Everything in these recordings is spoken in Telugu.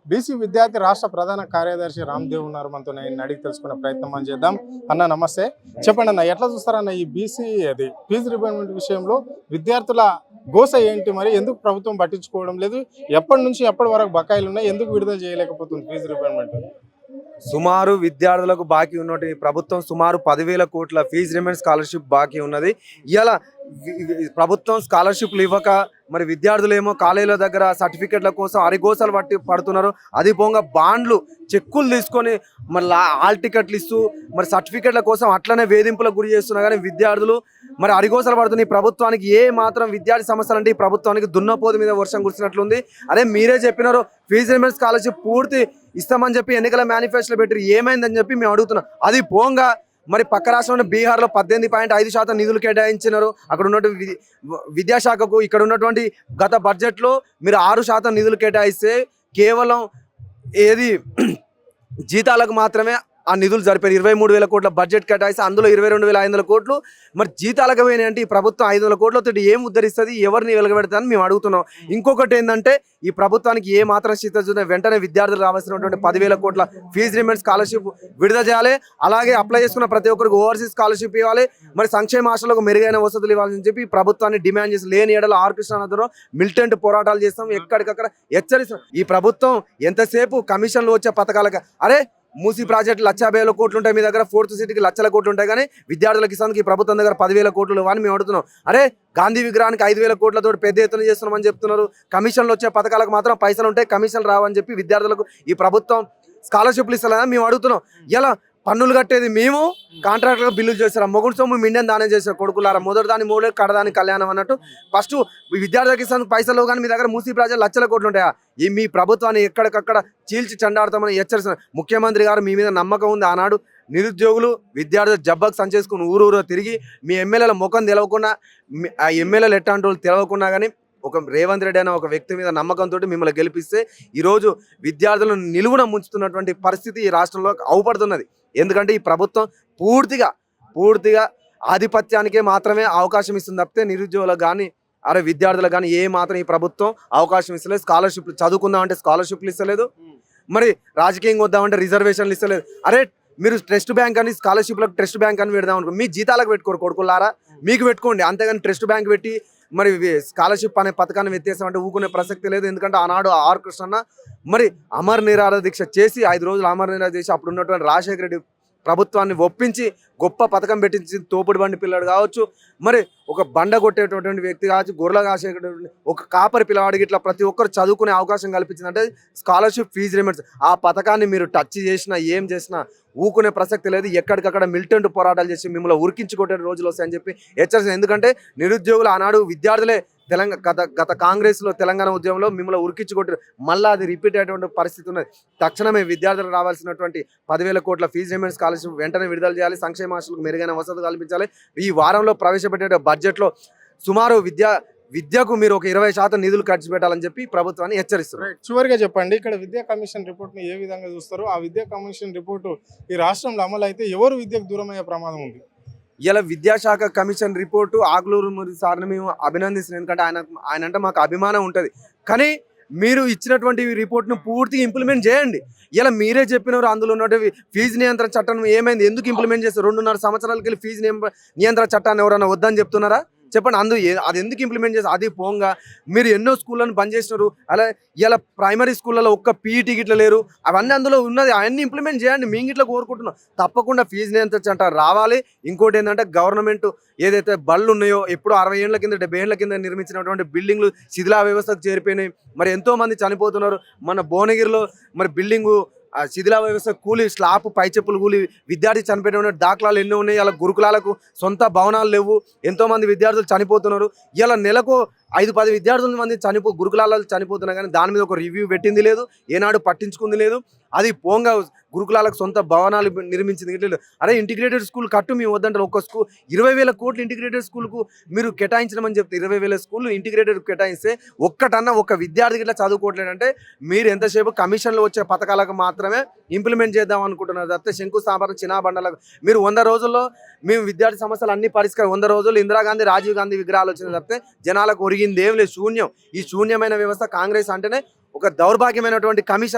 బీసీ విద్యార్థి రాష్ట్ర ప్రధాన కార్యదర్శి రామ్దేవ్ ఉన్నారు మనతో. నేను అడిగి తెలుసుకునే ప్రయత్నం మనం చేద్దాం. అన్న నమస్తే, చెప్పండి అన్న, ఎట్లా చూస్తారన్న ఈ బీసీ అది ఫీజు రిబేర్మెంట్ విషయంలో విద్యార్థుల గోస ఏంటి? మరి ఎందుకు ప్రభుత్వం పట్టించుకోవడం లేదు? ఎప్పటి నుంచి ఎప్పటి వరకు బకాయిలు ఉన్నాయి? ఎందుకు విడుదల చేయలేకపోతుంది ఫీజు రిబేర్మెంట్? సుమారు విద్యార్థులకు బాకీ ఉన్నట్టు ప్రభుత్వం సుమారు 10,000 కోట్ల ఫీజు రిమెంట్ స్కాలర్షిప్ బాకీ ఉన్నది. ఇలా ప్రభుత్వం స్కాలర్షిప్లు ఇవ్వక మరి విద్యార్థులేమో కాలేజీల దగ్గర సర్టిఫికెట్ల కోసం అరిగోసలు పడుతున్నారు. అది పోగా బాండ్లు చెక్కులు తీసుకొని మరి హాల్ టికెట్లు ఇస్తూ మరి సర్టిఫికెట్ల కోసం అట్లనే వేధింపులకు గురి చేస్తున్నా కానీ విద్యార్థులు మరి అరిగోసలు పడుతున్నాయి. ప్రభుత్వానికి ఏ మాత్రం విద్యార్థి సమస్యలు అంటే ఈ ప్రభుత్వానికి దున్నపోతు మీద వర్షం కురిసినట్లుంది. అదే మీరే చెప్పినారు ఫీజు రిమెంట్ స్కాలర్షిప్ పూర్తి ఇస్తామని చెప్పి ఎన్నికల మేనిఫెస్టోలో పెట్టి ఏమైందని చెప్పి మేము అడుగుతున్నాం. అది పోగా మరి పక్క రాష్ట్రంలో బీహార్లో 18.5% నిధులు కేటాయించినారు. అక్కడ ఉన్నటువంటి విద్యాశాఖకు ఇక్కడ ఉన్నటువంటి గత బడ్జెట్లో మీరు 6% నిధులు కేటాయిస్తే కేవలం ఏది జీతాలకు మాత్రమే ఆ నిధులు జరిపారు. 23,000 కోట్ల బడ్జెట్ కేటాయిస్తే అందులో 22,500 కోట్లు మరి జీతాలకు పోయినాయి. అంటే ఈ ప్రభుత్వం 500 కోట్లతో ఏం ఉద్ధరిస్తుంది, ఎవరిని వెలగబెడతారని మేము అడుగుతున్నాం. ఇంకొకటి ఏంటంటే ఈ ప్రభుత్వానికి ఏ మాత్రం చిత్తశుద్ధి వెంటనే విద్యార్థులు రావాల్సినటువంటి 10,000 కోట్ల ఫీజు రిమెంట్ స్కాలర్షిప్ విడుదల చేయాలి. అలాగే అప్లై చేసుకున్న ప్రతి ఒక్కరికి ఓవర్సీస్ స్కాలర్షిప్ ఇవ్వాలి. మరి సంక్షేమ ఆశలకు మెరుగైన వసతులు ఇవ్వాలని చెప్పి ప్రభుత్వాన్ని డిమాండ్ చేసి లేని ఏడల ఆర్ కృష్ణానగర్లో మిలిటెంట్ పోరాటాలు చేస్తాం. ఎక్కడికక్కడ హెచ్చరిస్తాం. ఈ ప్రభుత్వం ఎంతసేపు కమిషన్లు వచ్చే పథకాలకు అరే మూసీ ప్రాజెక్టు 1,50,000 కోట్లు ఉంటాయి మీ దగ్గర, ఫోర్త్ సిటీకి లక్షల కోట్లు ఉంటాయి కానీ విద్యార్థులకు ఇస్తానికి ఈ ప్రభుత్వం దగ్గర 10,000 కోట్లు అని మేము అడుగుతున్నాం. అరే గాంధీ విగ్రహానికి 5,000 కోట్లతో పెద్ద ఎత్తున చేస్తున్నామని చెప్తున్నారు. కమిషన్లు వచ్చే పథకాలకు మాత్రం పైసలు ఉంటాయి, కమిషన్లు రావని చెప్పి విద్యార్థులకు ఈ ప్రభుత్వం స్కాలర్షిప్లు ఇస్తలేదని మేము అడుగుతున్నాం. ఇలా పన్నులు కట్టేది మేము, కాంట్రాక్టర్గా బిల్లులు చేస్తారు. మొగుడు సొమ్ము మిండని దానే చేస్తారు. కొడుకులారా మొదటి దాని మూడే కడదాని కళ్యాణం అన్నట్టు ఫస్ట్ విద్యార్థులకు ఇస్తాను పైసలు కానీ మీ దగ్గర మూసీ ప్రాజెక్టు లక్షల కోట్లు ఉంటాయా? ఈ మీ ప్రభుత్వాన్ని ఎక్కడికక్కడ చీల్చి చెండాడతామని హెచ్చరిస్తున్నారు. ముఖ్యమంత్రి గారు మీ మీద నమ్మకం ఉంది. ఆనాడు నిరుద్యోగులు విద్యార్థులు జబ్బకు సంచేసుకుని ఊరూరు తిరిగి మీ ఎమ్మెల్యేల ముఖం తెలవకుండా ఆ ఎమ్మెల్యేలు ఎట్లాంటి వాళ్ళు తెలవకుండా కానీ ఒక రేవంత్ రెడ్డి అనే ఒక వ్యక్తి మీద నమ్మకంతో మిమ్మల్ని గెలిపిస్తే ఈరోజు విద్యార్థులను నిలువున ముంచుతున్నటువంటి పరిస్థితి ఈ రాష్ట్రంలో అవపడుతున్నది. ఎందుకంటే ఈ ప్రభుత్వం పూర్తిగా ఆధిపత్యానికే మాత్రమే అవకాశం ఇస్తుంది తప్పితే నిరుద్యోగులకు కానీ విద్యార్థులకు కానీ ఏ మాత్రం ఈ ప్రభుత్వం అవకాశం ఇస్తలేదు. స్కాలర్షిప్లు చదువుకుందామంటే స్కాలర్షిప్లు ఇస్తలేదు, మరి రాజకీయంగా వద్దామంటే రిజర్వేషన్లు ఇస్తలేదు. అరే మీరు ట్రస్ట్ బ్యాంక్ అని స్కాలర్షిప్లకు ట్రస్ట్ బ్యాంక్ అని పెడదాం అనుకో, మీ జీతాలకు పెట్టుకోరు కొడుకులారా, మీకు పెట్టుకోండి. అంతేగాని ట్రస్ట్ బ్యాంక్ పెట్టి మరి స్కాలర్షిప్ అనే పథకాన్ని వ్యత్యాసం ఊకునే ప్రసక్తి లేదు. ఎందుకంటే ఆనాడు ఆర్ కృష్ణ మరి అమర్ నిరాహార దీక్ష చేసి 5 రోజులు అమర్ నిరాహార దీక్ష అప్పుడు ఉన్నటువంటి రాజశేఖర రెడ్డి ప్రభుత్వాన్ని ఒప్పించి గొప్ప పథకం పెట్టించి తోపుడు బండి పిల్లడు కావచ్చు, మరి ఒక బండ కొట్టేటటువంటి వ్యక్తి కావచ్చు, గొర్రెల కాసేటువంటి ఒక కాపరి పిల్లవాడికి ఇట్లా ప్రతి ఒక్కరు చదువుకునే అవకాశం కల్పించిందంటే స్కాలర్షిప్ ఫీజు రిమెంట్స్. ఆ పథకాన్ని మీరు టచ్ చేసినా ఏం చేసినా ఊకునే ప్రసక్తి లేదు. ఎక్కడికక్కడ మిలిటెంట్ పోరాటాలు చేసి మిమ్మల్ని ఉరికించుకొట్టే రోజులు వస్తాయని చెప్పి హెచ్చరిస్తుంది. ఎందుకంటే నిరుద్యోగులు ఆనాడు విద్యార్థులే గత కాంగ్రెస్లో తెలంగాణ ఉద్యమంలో మిమ్మల్ని ఉరికించుకొట్టారు. మళ్ళీ అది రిపీట్ అయ్యేటువంటి పరిస్థితి ఉన్నది. తక్షణమే విద్యార్థులకు రావాల్సినటువంటి 10,000 కోట్ల ఫీజు రిమెంట్ స్కాలర్షిప్ వెంటనే విడుదల చేయాలి. సంక్షేమ ఆశలకు మెరుగైన వసతులు కల్పించాలి. ఈ వారంలో ప్రవేశపెట్టే బడ్జెట్లో సుమారు విద్యకు మీరు ఒక 20% నిధులు ఖర్చు పెట్టాలని చెప్పి ప్రభుత్వాన్ని హెచ్చరిస్తున్నారు. చివరిగా చెప్పండి, ఇక్కడ విద్యా కమిషన్ రిపోర్ట్ని ఏ విధంగా చూస్తారు? ఆ విద్యా కమిషన్ రిపోర్టు ఈ రాష్ట్రంలో అమలు అయితే ఎవరు విద్యకు దూరమయ్యే ప్రమాదం ఉంది? ఇలా విద్యాశాఖ కమిషన్ రిపోర్టు ఆకులూరు సార్ని మేము అభినందిస్తున్నాం. ఎందుకంటే ఆయన అంటే మాకు అభిమానం ఉంటుంది. కానీ మీరు ఇచ్చినటువంటి రిపోర్ట్ను పూర్తిగా ఇంప్లిమెంట్ చేయండి. ఇలా మీరే చెప్పినారు అందులో ఉన్నటువంటి ఫీజు నియంత్రణ చట్టం ఏమైంది, ఎందుకు ఇంప్లిమెంట్ చేస్తారు? 2.5 సంవత్సరాలకి వెళ్ళి ఫీజు నియంత్రణ చట్టాన్ని ఎవరైనా వద్దని చెప్తున్నారా? చెప్పండి. అది ఎందుకు ఇంప్లిమెంట్ చేస్తారు? అది పోగా మీరు ఎన్నో స్కూళ్ళను బంద్ చేసినారు. అలా ఇలా ప్రైమరీ స్కూళ్ళలో ఒక్క పీఈటీ గిట్ల లేరు. అవన్నీ అందులో ఉన్నది అవన్నీ ఇంప్లిమెంట్ చేయండి. మేము గిట్లా కోరుకుంటున్నాం. తప్పకుండా ఫీజు నియంత్రణ చట్టం రావాలి. ఇంకోటి ఏంటంటే గవర్నమెంట్ ఏదైతే బళ్ళు ఉన్నాయో ఎప్పుడు 60 ఏళ్ల కింద 70 ఏళ్ల కింద నిర్మించినటువంటి బిల్డింగ్లు శిథిలా వ్యవస్థకు చేరిపోయినాయి. మరి ఎంతోమంది చనిపోతున్నారు. మన భువనగిరిలో మరి బిల్డింగు శిథిలా వ్యవస్థ కూలి స్లాబ్ పైచెప్పులు కూలి విద్యార్థి చనిపోయిన దాఖలాలు ఎన్నో ఉన్నాయి. ఇలా గురుకులాలకు సొంత భవనాలు లేవు. ఎంతోమంది విద్యార్థులు చనిపోతున్నారు. ఇలా నెలకు 5-10 విద్యార్థుల మంది గురుకులాలలో చనిపోతున్నా కానీ దాని మీద ఒక రివ్యూ పెట్టింది లేదు, ఏనాడు పట్టించుకుంది లేదు. అది పోంగా గురుకులాలకు సొంత భవనాలు నిర్మించింది లేదు. అరే ఇంటిగ్రేటెడ్ స్కూల్ కట్టు మేము వద్దంటారు. ఒక్క స్కూల్ 20,000 కోట్లు ఇంటిగ్రేటెడ్ స్కూల్కు మీరు కేటాయించమని చెప్తే 20,000 స్కూళ్ళు ఇంటిగ్రేటెడ్ కేటాయిస్తే ఒక్కటన్నా ఒక విద్యార్థికి ఇట్లా చదువుకోవట్లేదంటే మీరు ఎంతసేపు కమిషన్లు వచ్చే పథకాలకు మాత్రమే ఇంప్లిమెంట్ చేద్దాం అనుకుంటున్నారు తప్పితే శంకుస్థాపన చినాబండలకు మీరు 100 రోజుల్లో మేము విద్యార్థి సమస్యలు అన్ని 100 రోజులు ఇందిరాగాంధీ రాజీవ్ గాంధీ విగ్రహాలు వచ్చిన తప్పితే జనాలకు ఒరిగి ఒరిగింది ఏం లేదు, శూన్యం. ఈ శూన్యమైన వ్యవస్థ కాంగ్రెస్ అంటేనే ఒక దౌర్భాగ్యమైనటువంటి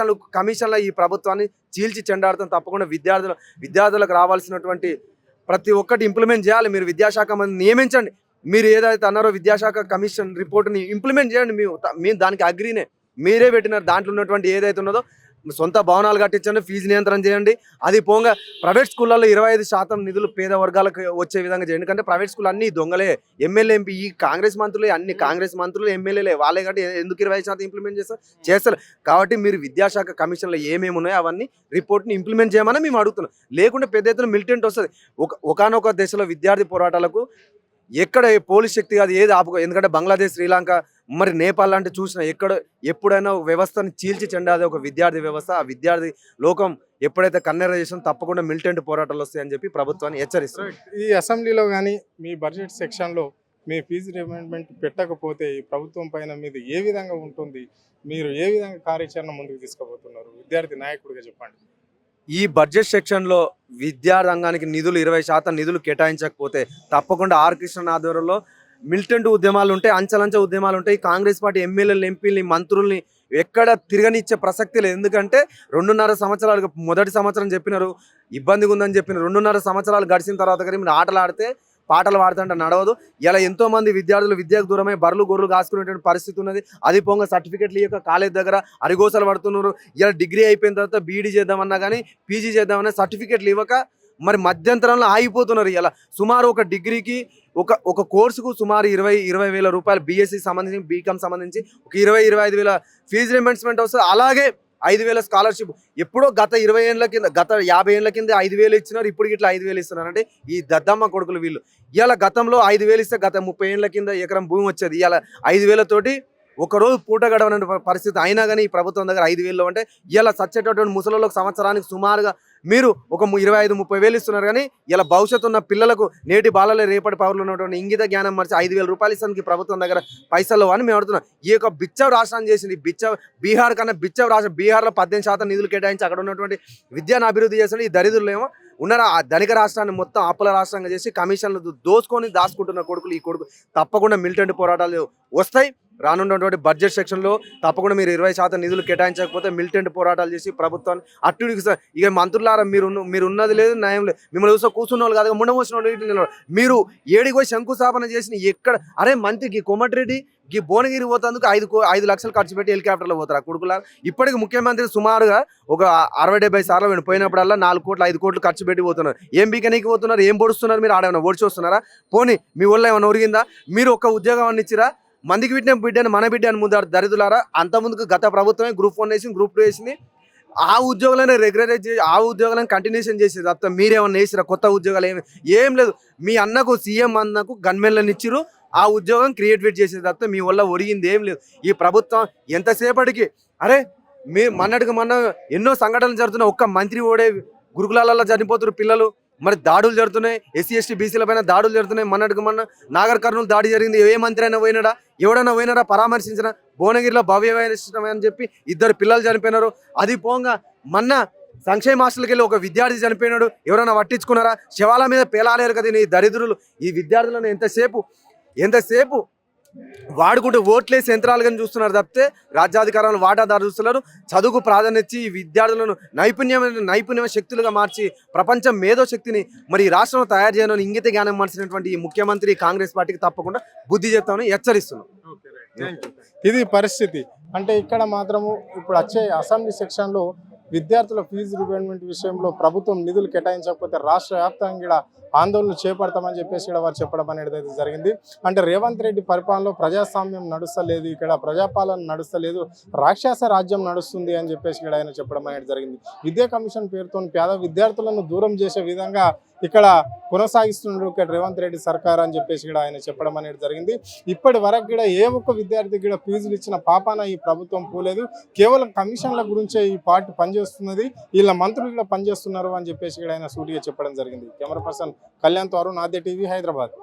కమిషన్ల ఈ ప్రభుత్వాన్ని చీల్చి చెండాడుతాం. తప్పకుండా విద్యార్థులకు రావాల్సినటువంటి ప్రతి ఒక్కటి ఇంప్లిమెంట్ చేయాలి. మీరు విద్యాశాఖ మంది నియమించండి. మీరు ఏదైతే అన్నారో విద్యాశాఖ కమిషన్ రిపోర్ట్ని ఇంప్లిమెంట్ చేయండి. మేము దానికి అగ్రీనే. మీరే పెట్టినారు. దాంట్లో ఉన్నటువంటి ఏదైతే ఉన్నదో సొంత భవనాలు కట్టించండి, ఫీజు నియంత్రణ చేయండి. అది పోగా ప్రైవేట్ స్కూళ్ళల్లో 25% నిధులు పేద వర్గాలకు వచ్చే విధంగా చేయండి. ఎందుకంటే ప్రైవేట్ స్కూల్ అన్ని దొంగలే. ఎమ్మెల్యే ఎంపీ ఈ కాంగ్రెస్ మంత్రులే, అన్ని కాంగ్రెస్ మంత్రులు ఎమ్మెల్యేలే. వాళ్ళే కాబట్టి ఎందుకు 20% ఇంప్లిమెంట్ చేస్తారు. కాబట్టి మీరు విద్యాశాఖ కమిషన్లో ఏమేమి ఉన్నాయో అవన్నీ రిపోర్ట్ని ఇంప్లిమెంట్ చేయమని మేము అడుగుతున్నాం. లేకుంటే పెద్ద ఎత్తున మిలిటెంట్ వస్తుంది. ఒకానొక దశలో విద్యార్థి పోరాటాలకు ఎక్కడ పోలీస్ శక్తి కాదు ఏది ఆపుకో. ఎందుకంటే బంగ్లాదేశ్, శ్రీలంక, మరి నేపాల్ లాంటి చూసిన ఎప్పుడైనా వ్యవస్థను చీల్చి చెండాది ఒక విద్యార్థి వ్యవస్థ. ఆ విద్యార్థి లోకం ఎప్పుడైతే కన్నెర చేసిన తప్పకుండా మిలిటెంట్ పోరాటాలు వస్తాయని చెప్పి ప్రభుత్వాన్ని హెచ్చరిస్తారు. ఈ అసెంబ్లీలో కానీ మీ బడ్జెట్ సెక్షన్లో మీ ఫీజు రిమెంబర్మెంట్ పెట్టకపోతే ఈ ప్రభుత్వం పైన మీద ఏ విధంగా ఉంటుంది, మీరు ఏ విధంగా కార్యాచరణ ముందుకు తీసుకుపోతున్నారు, విద్యార్థి నాయకుడిగా చెప్పండి. ఈ బడ్జెట్ సెక్షన్లో విద్యా రంగానికి నిధులు 20% నిధులు కేటాయించకపోతే తప్పకుండా ఆర్ కృష్ణ ఆధ్వర్యంలో మిలిటెంట్ ఉద్యమాలు ఉంటాయి, అంచెలంచె ఉద్యమాలు ఉంటాయి. కాంగ్రెస్ పార్టీ ఎమ్మెల్యేలు, ఎంపీలని, మంత్రుల్ని ఎక్కడ తిరగనిచ్చే ప్రసక్తి లేదు. ఎందుకంటే 2.5 సంవత్సరాలు, మొదటి సంవత్సరం చెప్పినారు ఇబ్బందిగా ఉందని చెప్పినారు. 2.5 సంవత్సరాలు గడిచిన తర్వాత కానీ మీరు ఆటలు ఆడితే పాటలు పాడుతుంటే నడవదు. ఇలా ఎంతో మంది విద్యార్థులు విద్యకు దూరమై బర్రెలు గొర్రెలు కాసుకునేటువంటి పరిస్థితి ఉన్నది. అది పోగా సర్టిఫికెట్లు ఇవ్వక కాలేజ్ దగ్గర అరిగోసలు పడుతున్నారు. ఇలా డిగ్రీ అయిపోయిన తర్వాత బీఈడీ చేద్దామన్నా కానీ పీజీ చేద్దామన్నా సర్టిఫికెట్లు ఇవ్వక మరి మధ్యంతరంలో ఆగిపోతున్నారు. ఇలా సుమారు ఒక డిగ్రీకి ఒక కోర్సుకు సుమారు 20 వేల రూపాయలు, బీఎస్సీ సంబంధించి, బీకామ్ సంబంధించి ఒక 25 వేల ఫీజు రిమెంబర్స్మెంట్ వస్తుంది. అలాగే 5,000 స్కాలర్షిప్. ఎప్పుడో గత 20 ఏళ్ళ కింద, గత 50 ఏళ్ళ కింద 5,000 ఇచ్చినారు. ఇప్పుడు ఇట్లా 5,000 ఇస్తున్నారు. అంటే ఈ దద్దమ్మ కొడుకులు వీళ్ళు. ఇలా గతంలో 5,000 ఇస్తే గత 30 ఏళ్ళ కింద ఎకరం భూమి వచ్చేది. ఇలా 5,000 తోటి ఒకరోజు పూట గడవని పరిస్థితి. అయినా కానీ ఈ ప్రభుత్వం దగ్గర 5,000 అంటే ఇలా సచ్చేటటువంటి ముసలిళ్ళకు సంవత్సరానికి సుమారుగా మీరు ఒక 25-30 వేలు ఇస్తున్నారు. కానీ ఇలా భవిష్యత్తు ఉన్న పిల్లలకు, నేటి బాలలే రేపటి పౌరులు ఉన్నటువంటి ఇంగిత జ్ఞానం మర్చి 5,000 రూపాయలు ఇస్తానికి ప్రభుత్వం దగ్గర పైసలు అని మేము అడుగుతున్నాం. ఈ యొక్క బిచ్చవ్ రాష్ట్రాన్ని చేసింది బీహార్ కన్నా బిచ్చవ్ రాష్ట్రం. బీహార్లో 18% నిధులు కేటాయించి అక్కడ ఉన్నటువంటి విద్యను అభివృద్ధి చేసిన ఈ దరిద్రులు ఏమో ఉన్నారా ఆ ధనిక రాష్ట్రాన్ని మొత్తం అప్పుల రాష్ట్రంగా చేసి కమిషన్లు దోచుకొని దాచుకుంటున్న కొడుకులు. ఈ కొడుకు తప్పకుండా మిలిటెంట్ పోరాటాలు వస్తాయి. రానున్నటువంటి బడ్జెట్ సెక్షన్లో తప్పకుండా మీరు 20% నిధులు కేటాయించకపోతే మిలిటెంట్ పోరాటాలు చేసి ప్రభుత్వాన్ని అట్టుడికి. ఇక మంత్రులారా మీరు ఉన్నది లేదు, న్యాయం లేదు. మిమ్మల్ని చూస్తే కూర్చున్న వాళ్ళు కాదు, ముండమోసిన వాళ్ళు. మీరు ఏడికి పోయి శంకుస్థాపన చేసిన ఎక్కడ? అరే మంత్రికి కోమటిరెడ్డి ఈ భువనగిరి పోతందుకు 5 లక్షలు ఖర్చు పెట్టి హెలికాప్టర్లో పోతారు ఆ కొడుకులారా. ఇప్పటికి ముఖ్యమంత్రి సుమారుగా ఒక 60-70 సార్లు పోయినప్పుడల్లా 4 కోట్లు 5 కోట్లు ఖర్చు పెట్టి పోతున్నారు. ఏం బీకనీకి పోతున్నారు? ఏం పొడుస్తున్నారు? మీరు ఆడేమైనా ఓడిచి వస్తున్నారా? పోనీ మీ వల్ల ఏమైనా ఒరిగిందా? మీరు ఒక ఉద్యోగం ఇచ్చిరా? మందికి బిడ్డని మన బిడ్డని ముందు దరిద్రులారా. అంతకుముందుకు గత ప్రభుత్వమే గ్రూప్ 1 వేసింది, గ్రూప్ 2 వేసింది. ఆ ఉద్యోగాలను రెగ్యులరైజ్ చేసి ఆ ఉద్యోగాలను కంటిన్యూషన్ చేసేది తప్ప మీరేమన్నా వేసిరా కొత్త ఉద్యోగాలు? ఏం లేదు. మీ అన్నకు, సీఎం అన్నకు గన్మెన్లను ఇచ్చిరు. ఆ ఉద్యోగం క్రియేట్ చేసేది తప్ప మీ వల్ల ఒరిగింది ఏం లేదు. ఈ ప్రభుత్వం ఎంతసేపటికి అరే మీ మొన్న ఎన్నో సంఘటనలు జరుగుతున్నాయి. ఒక్క మంత్రి ఓడే గురుకులాలలో చనిపోతున్నారు పిల్లలు. మరి దాడులు జరుగుతున్నాయి. ఎస్సీ ఎస్టీ బీసీల పైన దాడులు జరుగుతున్నాయి. మొన్న నాగర్ కర్నూలు దాడి జరిగింది. ఏ మంత్రి అయినా పోయినాడా? ఎవడైనా పోయినారా పరామర్శించిన? భువనగిరిలో భవ్యమైన అని చెప్పి 2 పిల్లలు చనిపోయినారు. అది పోగా మొన్న సంక్షేమ హాస్టల్కి వెళ్ళి ఒక విద్యార్థి చనిపోయినాడు. ఎవరైనా పట్టించుకున్నారా? శవాల మీద పేలాలేరు కదా ఈ దరిద్రులు. ఈ విద్యార్థులను ఎంతసేపు వాడుకుంటూ ఓట్లేసి యంత్రాలుగా చూస్తున్నారు తప్పితే రాజ్యాధికారాలను వాటాదారు చూస్తున్నారు. చదువుకు ప్రాధాన్యత ఇచ్చి ఈ విద్యార్థులను నైపుణ్య శక్తులుగా మార్చి ప్రపంచం మేధో శక్తిని మరి ఈ రాష్ట్రంలో తయారు చేయడానికి ఇంగిత జ్ఞానం మార్చినటువంటి ఈ ముఖ్యమంత్రి కాంగ్రెస్ పార్టీకి తప్పకుండా బుద్ధి చెప్తామని హెచ్చరిస్తున్నాం. ఇది పరిస్థితి. అంటే ఇక్కడ మాత్రము ఇప్పుడు వచ్చే అసెంబ్లీ సెక్షన్లో విద్యార్థుల ఫీజు రిమెంబర్మెంట్ విషయంలో ప్రభుత్వం నిధులు కేటాయించకపోతే రాష్ట్ర వ్యాప్తంగా ఆందోళనలు చేపడతామని చెప్పేసి ఇక్కడ వారు చెప్పడం అనేది అయితే జరిగింది. అంటే రేవంత్ రెడ్డి పరిపాలనలో ప్రజాస్వామ్యం నడుస్తలేదు, ఇక్కడ ప్రజాపాలన నడుస్తలేదు, రాక్షస రాజ్యం నడుస్తుంది అని చెప్పేసి ఇక్కడ ఆయన చెప్పడం అనేది జరిగింది. విద్యా కమిషన్ పేరుతో పేద విద్యార్థులను దూరం చేసే విధంగా ఇక్కడ కొనసాగిస్తున్నారు ఇక్కడ రేవంత్ రెడ్డి సర్కార్ అని చెప్పేసి ఇక్కడ ఆయన చెప్పడం అనేది జరిగింది. ఇప్పటి వరకు కూడా ఏ ఒక్క విద్యార్థికి కూడా ఫీజులు ఇచ్చిన పాపాన ఈ ప్రభుత్వం పోలేదు. కేవలం కమిషన్ల గురించే ఈ పార్టీ పనిచేస్తున్నది, వీళ్ళ మంత్రులు కూడా పనిచేస్తున్నారు అని చెప్పేసి ఇక్కడ ఆయన సూటిగా చెప్పడం జరిగింది. కెమెరా పర్సన్ కళ్యాణ్ తో అరుణ్, ఆద్య టీవీ, హైదరాబాద్.